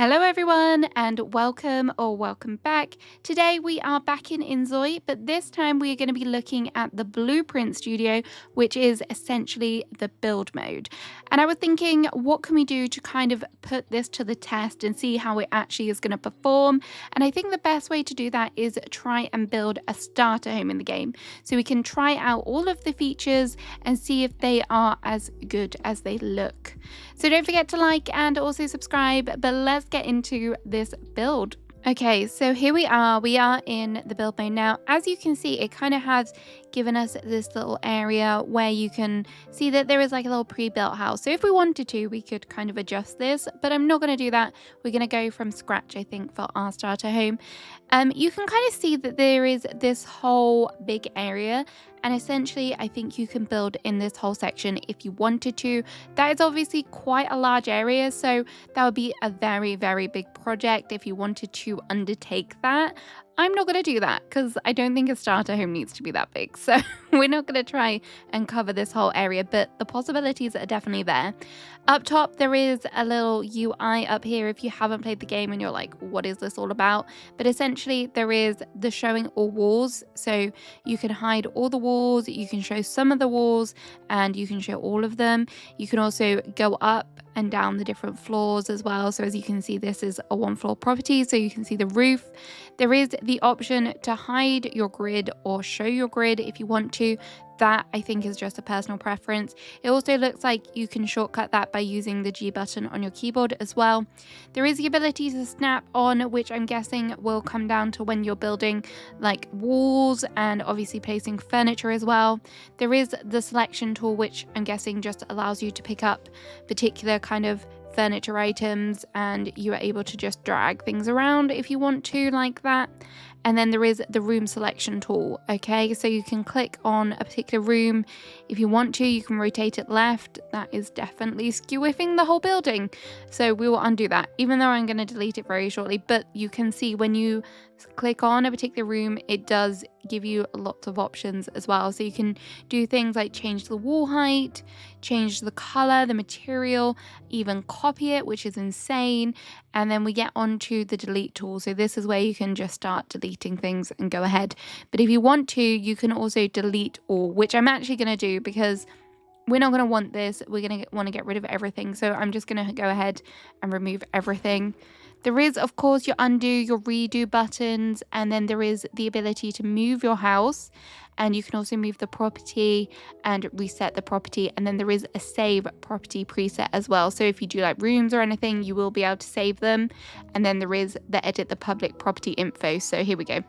Hello everyone and welcome back. Today we are back in Inzoi, but this time we are going to be looking at the Blueprint Studio, which is essentially the build mode. And I was thinking, what can we do to kind of put this to the test and see how it actually is going to perform? And I think the best way to do that is try and build a starter home in the game. So we can try out all of the features and see if they are as good as they look. So don't forget to like and also subscribe, but let's get into this build. Okay, so here we are. We are in the build mode now. As you can see, it kind of has given us this little area where you can see that there is like a little pre-built house. So if we wanted to, we could kind of adjust this, but I'm not going to do that. We're going to go from scratch, I think, for our starter home. You can kind of see that there is this whole big area, and essentially I think you can build in this whole section if you wanted to. That is obviously quite a large area, so that would be a very, very big project if you wanted to undertake that. I'm not going to do that because I don't think a starter home needs to be that big. So we're not going to try and cover this whole area, but the possibilities are definitely there. Up top, there is a little UI up here if you haven't played the game and you're like, what is this all about? But essentially, there is the showing all walls. So you can hide all the walls, you can show some of the walls, and you can show all of them. You can also go up and down the different floors as well. So as you can see, this is a 1-floor property, so you can see the roof. There is the option to hide your grid or show your grid if you want to. That I think is just a personal preference. It also looks like you can shortcut that by using the G button on your keyboard as well. There is the ability to snap on, which I'm guessing will come down to when you're building like walls and obviously placing furniture as well. There is the selection tool, which I'm guessing just allows you to pick up particular kind of furniture items, and you are able to just drag things around if you want to, like that. And then there is the room selection tool. Okay, so you can click on a particular room if you want to. You can rotate it left. That is definitely skew-whiffing the whole building, so we will undo that, even though I'm going to delete it very shortly. But you can see when you click on a particular room, it does give you lots of options as well. So you can do things like change the wall height, change the color, the material, even copy it, which is insane. And then we get onto the delete tool. So this is where you can just start deleting things and go ahead. But if you want to, you can also delete all, which I'm actually going to do because we're not going to want this. We're going to want to get rid of everything. So I'm just going to go ahead and remove everything. There is, of course, your undo, your redo buttons, and then there is the ability to move your house, and you can also move the property and reset the property. And then there is a save property preset as well. So if you do like rooms or anything, you will be able to save them. And then there is the edit the public property info. So here we go.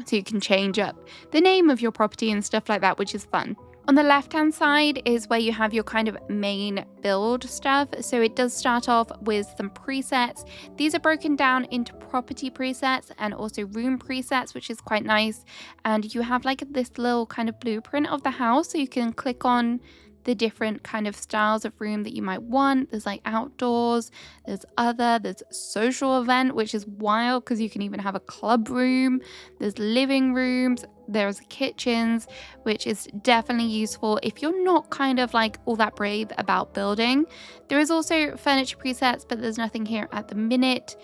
So you can change up the name of your property and stuff like that, which is fun. On the left-hand side is where you have your kind of main build stuff. So it does start off with some presets. These are broken down into property presets and also room presets, which is quite nice. And you have like this little kind of blueprint of the house. So you can click on the different kind of styles of room that you might want. There's like outdoors, there's social event, which is wild because you can even have a club room. There's living rooms, there's kitchens, which is definitely useful if you're not kind of like all that brave about building. There is also furniture presets, but there's nothing here at the minute.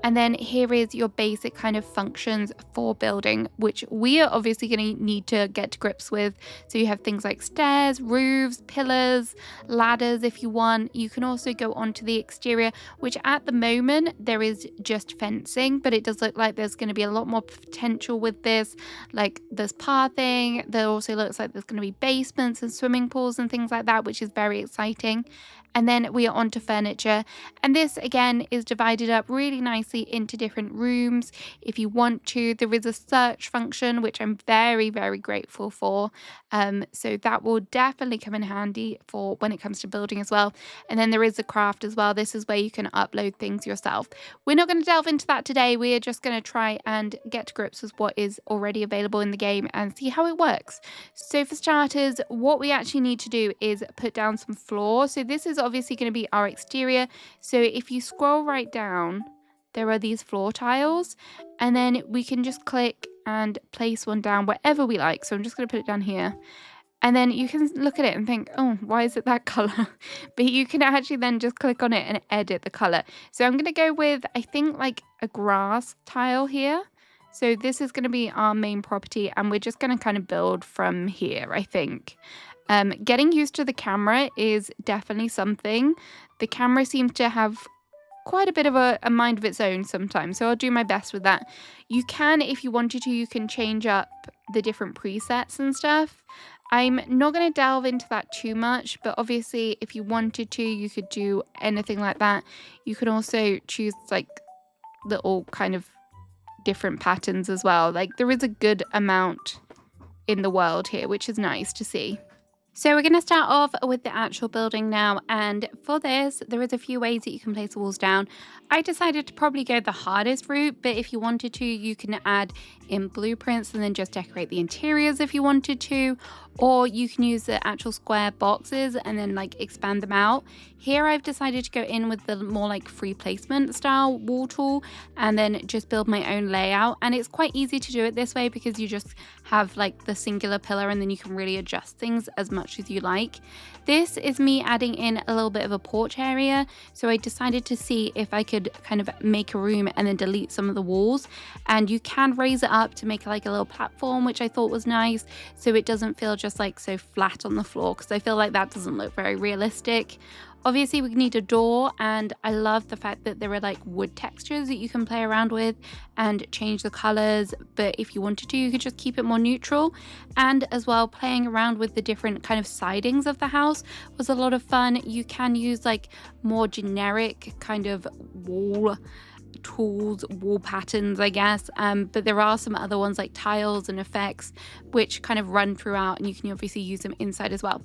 And then here is your basic kind of functions for building, which we are obviously going to need to get to grips with. So you have things like stairs, roofs, pillars, ladders if you want. You can also go onto the exterior, which at the moment there is just fencing, but it does look like there's going to be a lot more potential with this. Like there's pathing, there also looks like there's going to be basements and swimming pools and things like that, which is very exciting. And then we are onto furniture, and this again is divided up really nicely into different rooms if you want to. There is a search function, which I'm very, very grateful for. So that will definitely come in handy for when it comes to building as well. And then there is the craft as well. This is where you can upload things yourself. We're not going to delve into that today. We are just going to try and get to grips with what is already available in the game and see how it works. So for starters, what we actually need to do is put down some floors. So this is obviously going to be our exterior. So if you scroll right down, there are these floor tiles, and then we can just click and place one down wherever we like. So I'm just going to put it down here. And then you can look at it and think, oh, why is it that color? But you can actually then just click on it and edit the color. So I'm going to go with, I think, like a grass tile here. So this is going to be our main property, and we're just going to kind of build from here, I think. Getting used to the camera is definitely something. The camera seems to have quite a bit of a mind of its own sometimes, so I'll do my best with that. You can, if you wanted to, you can change up the different presets and stuff. I'm not going to delve into that too much, but obviously if you wanted to, you could do anything like that. You can also choose like little kind of different patterns as well. Like there is a good amount in the world here, which is nice to see. So we're going to start off with the actual building now, and for this there is a few ways that you can place the walls down. I decided to probably go the hardest route, but if you wanted to, you can add in blueprints and then just decorate the interiors if you wanted to, or you can use the actual square boxes and then like expand them out. Here I've decided to go in with the more like free placement style wall tool and then just build my own layout, and it's quite easy to do it this way because you just have like the singular pillar and then you can really adjust things as much as you like. This is me adding in a little bit of a porch area, so I decided to see if I could kind of make a room and then delete some of the walls, and you can raise it up to make like a little platform, which I thought was nice, so it doesn't feel just like so flat on the floor, because I feel like that doesn't look very realistic. Obviously we need a door, and I love the fact that there are like wood textures that you can play around with and change the colors, but if you wanted to, you could just keep it more neutral. And as well, playing around with the different kind of sidings of the house was a lot of fun. You can use like more generic kind of wall tools, wall patterns, I guess, but there are some other ones like tiles and effects which kind of run throughout, and you can obviously use them inside as well.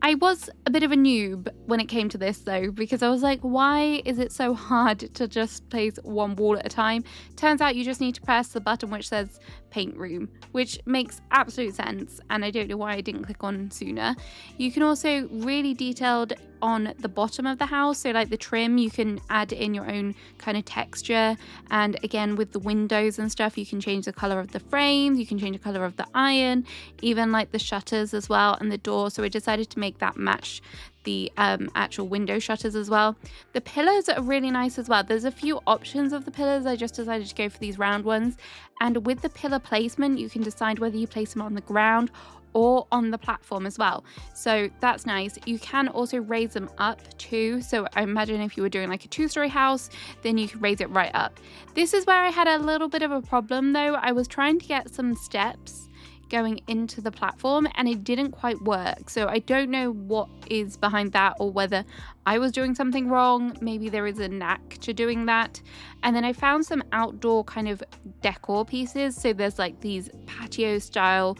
I was a bit of a noob when it came to this though, because I was like, why is it so hard to just place one wall at a time? Turns out you just need to press the button which says paint room, which makes absolute sense, and I don't know why I didn't click on sooner. You can also really detailed on the bottom of the house, so like the trim, you can add in your own kind of texture, and again with the windows and stuff, you can change the color of the frames, you can change the color of the iron, even like the shutters as well, and the door. So I decided to make that match the actual window shutters as well. The pillars are really nice as well. There's a few options of the pillars. I just decided to go for these round ones, and with the pillar placement you can decide whether you place them on the ground or on the platform as well, so that's nice. You can also raise them up too, so I imagine if you were doing like a 2-story house, then you could raise it right up. This is where I had a little bit of a problem though. I was trying to get some steps going into the platform and it didn't quite work, so I don't know what is behind that, or whether I was doing something wrong. Maybe there is a knack to doing that. And then I found some outdoor kind of decor pieces, so there's like these patio style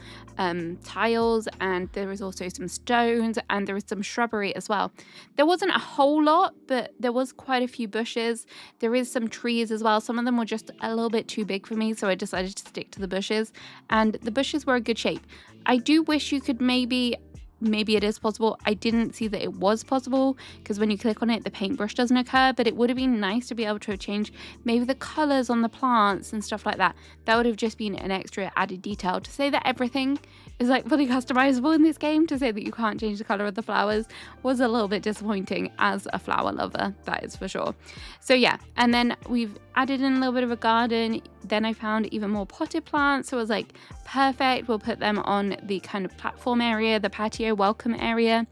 tiles, and there is also some stones, and there is some shrubbery as well. There wasn't a whole lot, but there was quite a few bushes. There is some trees as well. Some of them were just a little bit too big for me, so I decided to stick to the bushes, and the bushes were a good shape. I do wish you could maybe it is possible. I didn't see that it was possible because when you click on it, the paintbrush doesn't occur, but it would have been nice to be able to change maybe the colors on the plants and stuff like that. That would have just been an extra added detail. To say that everything is like fully customizable in this game, to say that you can't change the color of the flowers, was a little bit disappointing as a flower lover, that is for sure. So yeah, and then we've added in a little bit of a garden. Then I found even more potted plants, so I was like, perfect, we'll put them on the kind of platform area, the patio welcome area.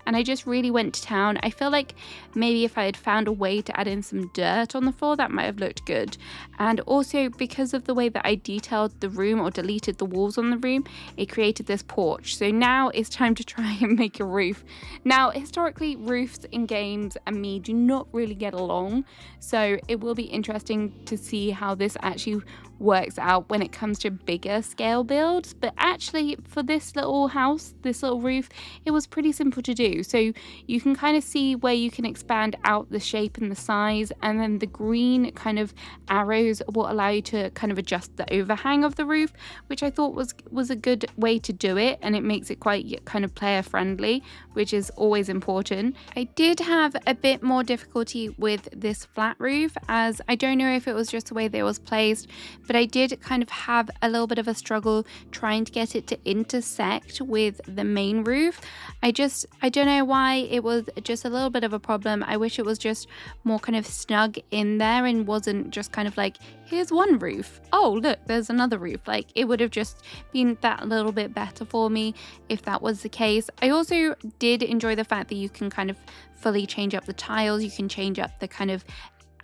And I just really went to town. I feel like maybe if I had found a way to add in some dirt on the floor, that might have looked good. And also because of the way that I detailed the room or deleted the walls on the room, it created this porch. So now it's time to try and make a roof. Now, historically, roofs in games and me do not really get along. So it will be interesting to see how this actually works out when it comes to bigger scale builds. But actually for this little house, this little roof, it was pretty simple to do. too. So you can kind of see where you can expand out the shape and the size, and then the green kind of arrows will allow you to kind of adjust the overhang of the roof, which I thought was a good way to do it, and it makes it quite kind of player friendly, which is always important. I did have a bit more difficulty with this flat roof, as I don't know if it was just the way that it was placed, but I did kind of have a little bit of a struggle trying to get it to intersect with the main roof. I don't know why, it was just a little bit of a problem. I wish it was just more kind of snug in there and wasn't just kind of like, here's one roof, oh look, there's another roof. Like, it would have just been that little bit better for me if that was the case. I also did enjoy the fact that you can kind of fully change up the tiles, you can change up the kind of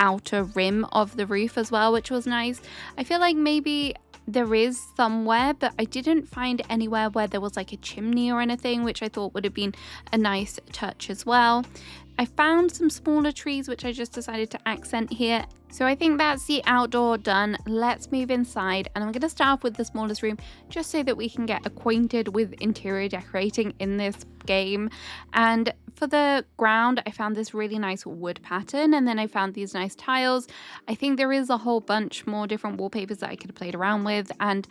outer rim of the roof as well, which was nice. I feel like maybe there is somewhere, but I didn't find anywhere where there was like a chimney or anything, which I thought would have been a nice touch as well. I found some smaller trees, which I just decided to accent here. So I think that's the outdoor done. Let's move inside, and I'm going to start off with the smallest room just so that we can get acquainted with interior decorating in this game. And for the ground, I found this really nice wood pattern, and then I found these nice tiles. I think there is a whole bunch more different wallpapers that I could have played around with, and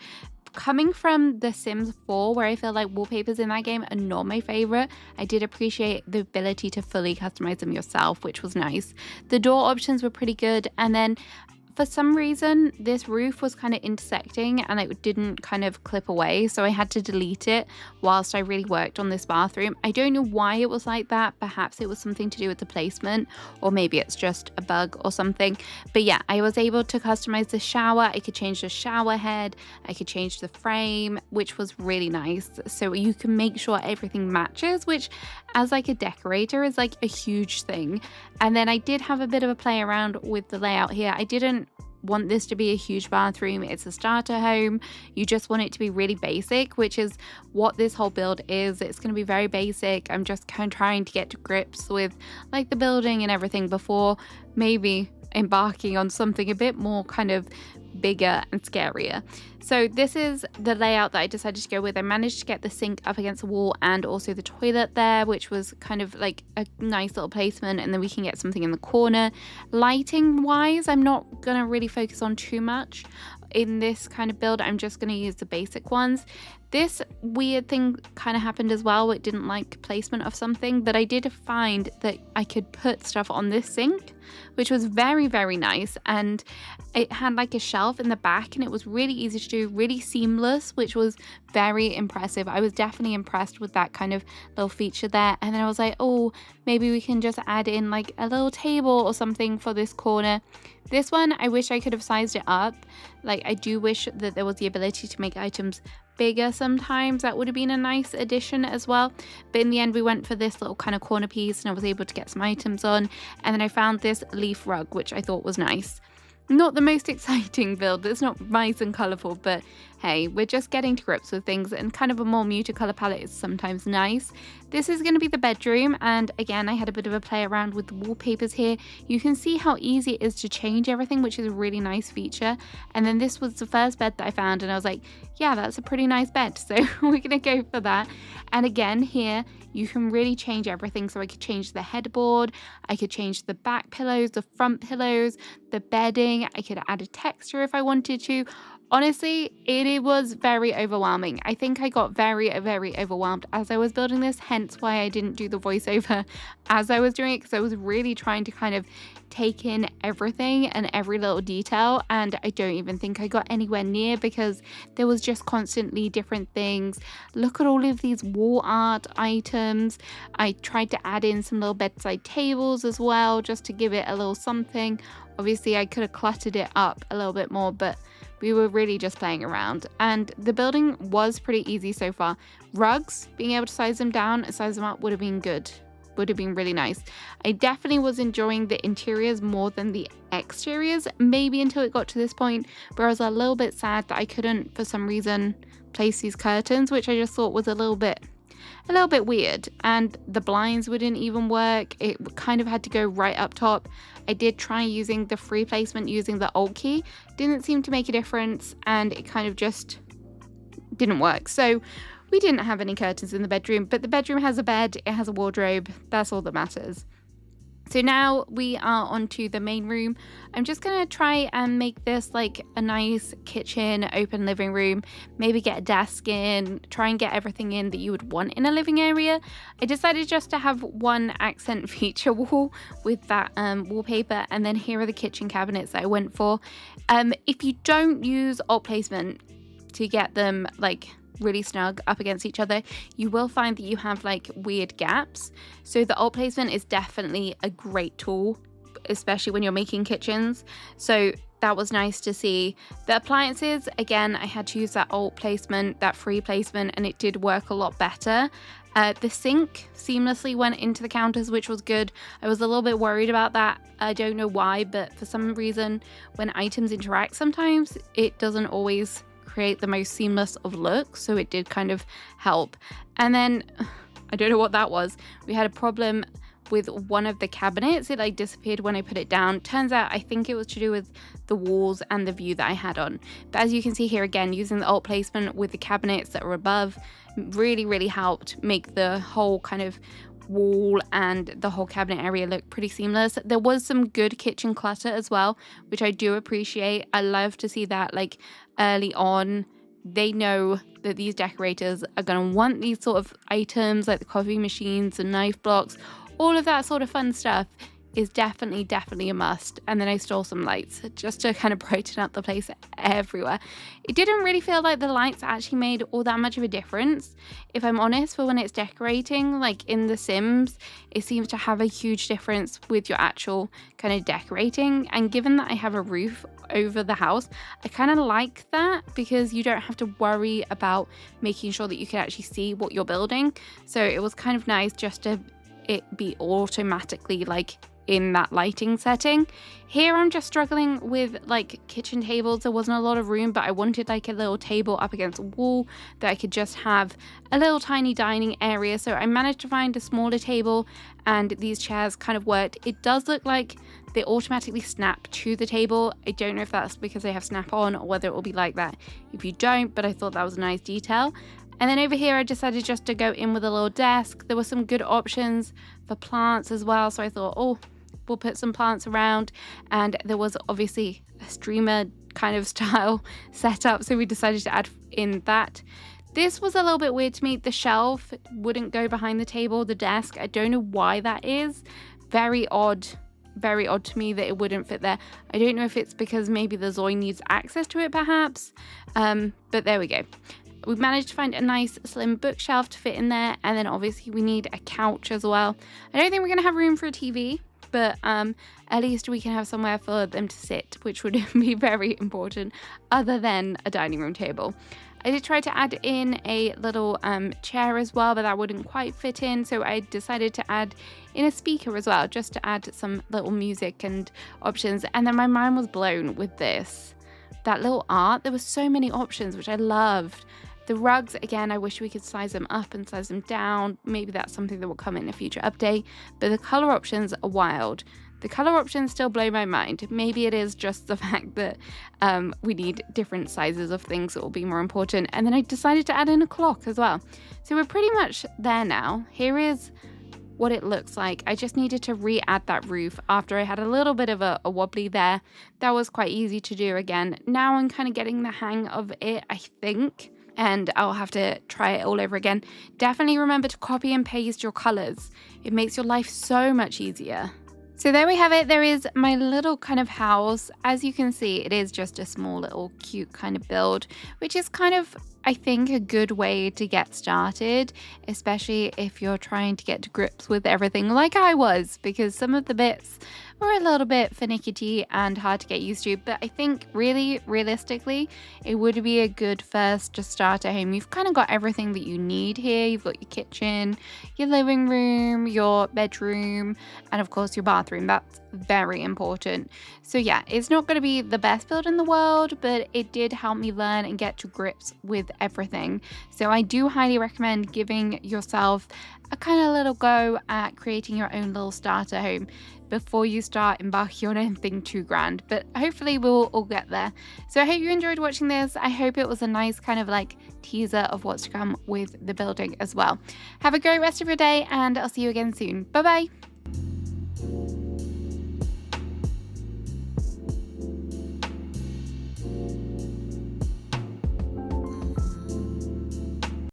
coming from The Sims 4, where I feel like wallpapers in that game are not my favorite, I did appreciate the ability to fully customize them yourself, which was nice. The door options were pretty good, and then for some reason this roof was kind of intersecting and it didn't kind of clip away, so I had to delete it whilst I really worked on this bathroom. I don't know why it was like that. Perhaps it was something to do with the placement, or maybe it's just a bug or something. But yeah, I was able to customize the shower. I could change the shower head, I could change the frame, which was really nice. So you can make sure everything matches, which as like a decorator is like a huge thing. And then I did have a bit of a play around with the layout here. I didn't want this to be a huge bathroom. It's a starter home. You just want it to be really basic, which is what this whole build is. It's going to be very basic. I'm just kind of trying to get to grips with like the building and everything before maybe embarking on something a bit more kind of bigger and scarier. So this is the layout that I decided to go with. I managed to get the sink up against the wall and also the toilet there, which was kind of like a nice little placement, and then we can get something in the corner. Lighting wise, I'm not gonna really focus on too much in this kind of build. I'm just going to use the basic ones. This weird thing kind of happened as well. It didn't like placement of something, but I did find that I could put stuff on this sink, which was very, very nice. And it had like a shelf in the back, and it was really easy to do, really seamless, which was very impressive. I was definitely impressed with that kind of little feature there. And then I was like, oh, maybe we can just add in like a little table or something for this corner. This one, I wish I could have sized it up. Like, I do wish that there was the ability to make items bigger sometimes. That would have been a nice addition as well. But in the end, we went for this little kind of corner piece, and I was able to get some items on. And then I found this leaf rug, which I thought was nice. Not the most exciting build. It's not nice and colourful, but hey, we're just getting to grips with things, and kind of a more muted colour palette is sometimes nice. This is going to be the bedroom, and again, I had a bit of a play around with the wallpapers here. You can see how easy it is to change everything, which is a really nice feature. And then this was the first bed that I found, and I was like, yeah, that's a pretty nice bed, so we're going to go for that. And again, here you can really change everything. So I could change the headboard, I could change the back pillows, the front pillows, the bedding. I could add a texture if I wanted to. Honestly, it was very overwhelming. I think I got very, very overwhelmed as I was building this, hence why I didn't do the voiceover as I was doing it, because I was really trying to kind of take in everything and every little detail, and I don't even think I got anywhere near because there was just constantly different things. Look at all of these wall art items. I tried to add in some little bedside tables as well, just to give it a little something. Obviously, I could have cluttered it up a little bit more, but we were really just playing around, and the building was pretty easy so far. Rugs, being able to size them down and size them up would have been good. Would have been really nice. I definitely was enjoying the interiors more than the exteriors, maybe until it got to this point where I was a little bit sad that I couldn't, for some reason, place these curtains, which I just thought was a little bit weird. And the blinds wouldn't even work. It kind of had to go right up top. I did try using the free placement using the Alt key. Didn't seem to make a difference, and it kind of just didn't work. So We didn't have any curtains in the bedroom, but the bedroom has a bed, it has a wardrobe. That's all that matters. So now we are onto the main room. I'm just gonna try and make this like a nice kitchen, open living room, maybe get a desk in, try and get everything in that you would want in a living area. I decided just to have one accent feature wall with that wallpaper, and then here are the kitchen cabinets that I went for. If you don't use alt placement to get them like really snug up against each other, you will find that you have like weird gaps. So the alt placement is definitely a great tool, especially when you're making kitchens. So that was nice to see. The appliances, again, I had to use that alt placement, that free placement, and it did work a lot better. The sink seamlessly went into the counters, which was good. I was a little bit worried about that. I don't know why, but for some reason, when items interact sometimes, it doesn't always create the most seamless of looks, so it did kind of help. And then I don't know what that was. We had a problem with one of the cabinets. It like disappeared when I put it down. Turns out I think it was to do with the walls and the view that I had on. But as you can see here, again, using the alt placement with the cabinets that are above really helped make the whole kind of wall and the whole cabinet area look pretty seamless. There was some good kitchen clutter as well, which I do appreciate. I love to see that like early on. They know that these decorators are going to want these sort of items like the coffee machines and knife blocks. All of that sort of fun stuff is definitely a must. And then I stole some lights just to kind of brighten up the place everywhere. It didn't really feel like the lights actually made all that much of a difference, if I'm honest, for when it's decorating. Like in The Sims, it seems to have a huge difference with your actual kind of decorating. And given that I have a roof over the house, I kind of like that because you don't have to worry about making sure that you can actually see what you're building. So it was kind of nice just to it be automatically like in that lighting setting. Here I'm just struggling with like kitchen tables. There wasn't a lot of room, but I wanted like a little table up against a wall that I could just have a little tiny dining area. So I managed to find a smaller table, and these chairs kind of worked. It does look like they automatically snap to the table. I don't know if that's because they have snap on or whether it will be like that if you don't, but I thought that was a nice detail. And then over here, I decided just to go in with a little desk. There were some good options for plants as well. So I thought, oh, we'll put some plants around. And there was obviously a streamer kind of style setup. So we decided to add in that. This was a little bit weird to me. The shelf wouldn't go behind the table, the desk. I don't know why that is. Very odd to me that it wouldn't fit there. I don't know if it's because maybe the Zoi needs access to it perhaps. But there we go. We managed to find a nice slim bookshelf to fit in there, and then obviously we need a couch as well. I don't think we're going to have room for a TV, but at least we can have somewhere for them to sit, which would be very important, other than a dining room table. I did try to add in a little chair as well, but that wouldn't quite fit in, so I decided to add in a speaker as well, just to add some little music and options. And then my mind was blown with this. That little art, there were so many options, which I loved. The rugs, again, I wish we could size them up and size them down. Maybe that's something that will come in a future update. But the color options are wild. The color options still blow my mind. Maybe it is just the fact that we need different sizes of things that will be more important. And then I decided to add in a clock as well. So we're pretty much there now. Here is what it looks like. I just needed to re-add that roof after I had a little bit of a wobbly there. That was quite easy to do again. Now I'm kind of getting the hang of it, I think. And I'll have to try it all over again. Definitely remember to copy and paste your colors. It makes your life so much easier. So there we have it. There is my little kind of house. As you can see, it is just a small little cute kind of build, which is kind of, I think, a good way to get started, especially if you're trying to get to grips with everything like I was, because some of the bits were a little bit finicky and hard to get used to. But I think really, realistically, it would be a good first to start at home. You've kind of got everything that you need here. You've got your kitchen, your living room, your bedroom, and of course your bathroom. That's very important. So yeah, it's not going to be the best build in the world, but it did help me learn and get to grips with everything. So I do highly recommend giving yourself a kind of little go at creating your own little starter home before you start embarking on anything too grand. But hopefully we'll all get there. So I hope you enjoyed watching this. I hope it was a nice kind of like teaser of what's to come with the building as well. Have a great rest of your day, and I'll see you again soon. Bye bye.